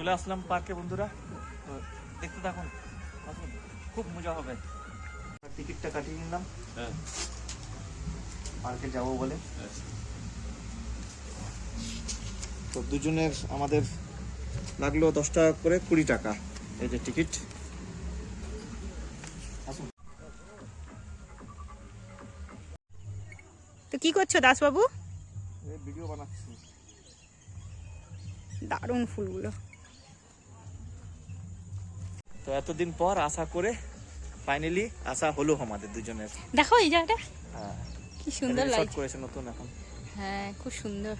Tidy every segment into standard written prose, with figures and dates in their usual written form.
চলে আসলাম পার্কে বন্ধুরা, তো দেখতে থাকুন, আসুন, খুব মজা হবে। টিকিটটা কাটিয়ে নিলাম পার্কে যাবো বলে। তো দুজনের আমাদের লাগলো 10 টাকা করে, 20 টাকা এই যে টিকিট। আসুন। তো কি করছো দাসবাবু? ভিডিও বানাচ্ছি। দারুণ ফুলগুলো। তো এতদিন পর আশা করে ফাইনালি আশা হলো আমাদের দুজনের। দেখো এই জায়গাটা হ্যাঁ, কি সুন্দর রিসর্ট লাগছে। করেছে নতুন এখন। হ্যাঁ, খুব সুন্দর।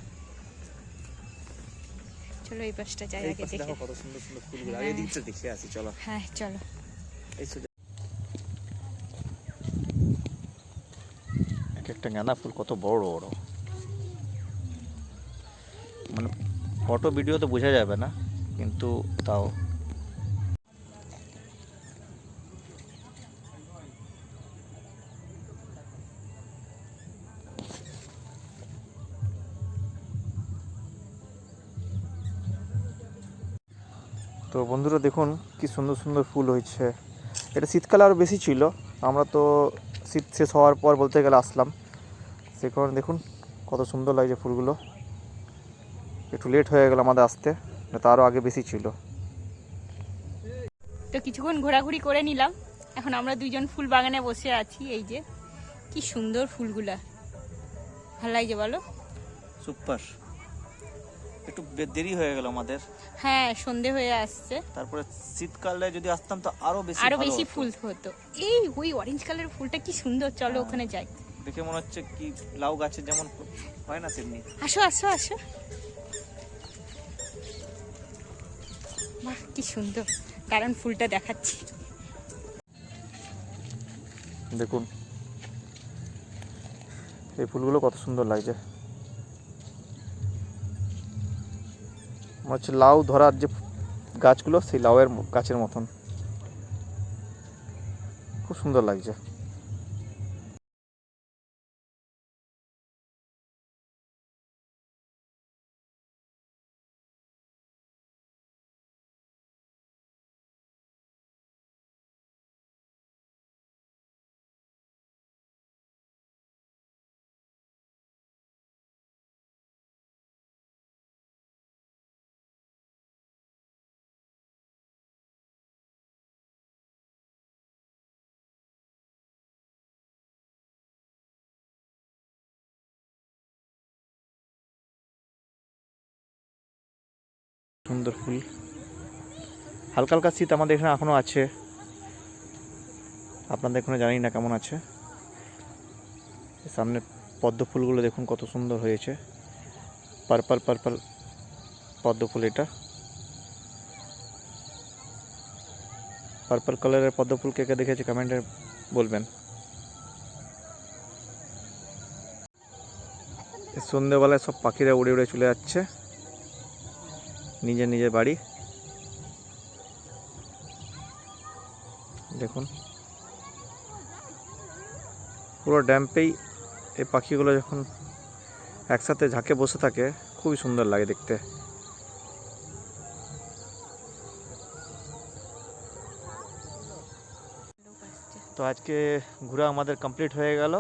চলো এই পাশটা যাই এই আগে পাশে দেখে। দেখো কত সুন্দর সুন্দর ফুলগুলো, আর হ্যাঁ। এই দিকটা দেখে আসি চলো। হ্যাঁ চলো। এই সোজা এক একটা গাঁদা ফুল কত বড় বড়, মানে ফটো ভিডিওতে বোঝা যাবে না, কিন্তু তাও। তো বন্ধুরা দেখুন কি সুন্দর সুন্দর ফুল হয়েছে। এটা শীতকালে আরও বেশি ছিল, আমরা তো শীত শেষ হওয়ার পর বলতে গেলে আসলাম, সে কারণে দেখুন কত সুন্দর লাগছে ফুলগুলো। একটু লেট হয়ে গেল আমাদের আসতে, তো আরও আগে বেশি ছিল। তো কিছুক্ষণ ঘোরাঘুরি করে নিলাম, এখন আমরা দুইজন ফুল বাগানে বসে আছি। এই যে কি সুন্দর ফুলগুলা, ভালো লাগছে বলো? সুপার। একটু দেরি হয়ে গেল আমাদের। হ্যাঁ, সন্ধে হয়ে আসছে। তারপরে শীতকালে যদি আসতাম তো আরো বেশি ফুল হতো। এই ওই অরেঞ্জ কালারের ফুলটা কি সুন্দর, চলো ওখানে যাই। দেখে মনে হচ্ছে কি লাউ গাছের যেমন হয় না তেমনি। আসো আসো আসো। বাহ কি সুন্দর, কারণ ফুলটা দেখাচ্ছি। দেখুন এই ফুলগুলো কত সুন্দর লাগছে, মনে হচ্ছে লাউ ধরার যে গাছগুলো সেই লাউয়ের গাছের মতন, খুব সুন্দর লাগছে। সুন্দর ফুল, হালকা হালকা শীত আমাদের এখানে এখনো আছে, আপনাদের এখানে জানি না কেমন আছে। সামনে পদ্ম ফুলগুলো দেখুন কত সুন্দর হয়েছে, পার্পল পার্পল পদ্ম ফুল। এটা পার্পল কালারের পদ্ম ফুল কে কে দেখেছে কমেন্টে বলবেন। সন্ধ্যেবেলায় সব পাখিরা উড়ে উড়ে চলে যাচ্ছে নিজের নিজের বাড়ি। দেখুন পুরো ড্যাম্পেই এই পাখিগুলো যখন একসাথে ঝাঁকে বসে থাকে খুবই সুন্দর লাগে দেখতে। তো আজকে ঘোরা আমাদের কমপ্লিট হয়ে গেল,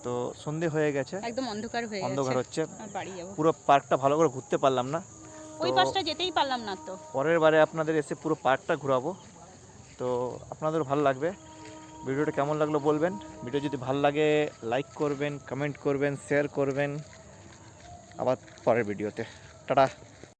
তো সন্ধে হয়ে গেছে, একদম অন্ধকার হয়ে গেছে, অন্ধকার হচ্ছে, বাড়ি যাব। পুরো পার্কটা ভালো করে ঘুরতে পারলাম না, ওই পাশটা যেতেই পারলাম না। তো পরের বারে আপনাদের এসে পুরো পার্কটা ঘোরাবো, তো আপনাদেরও ভালো লাগবে। ভিডিওটা কেমন লাগলো বলবেন, ভিডিও যদি ভালো লাগে লাইক করবেন, কমেন্ট করবেন, শেয়ার করবেন। আবার পরের ভিডিওতে টাটা।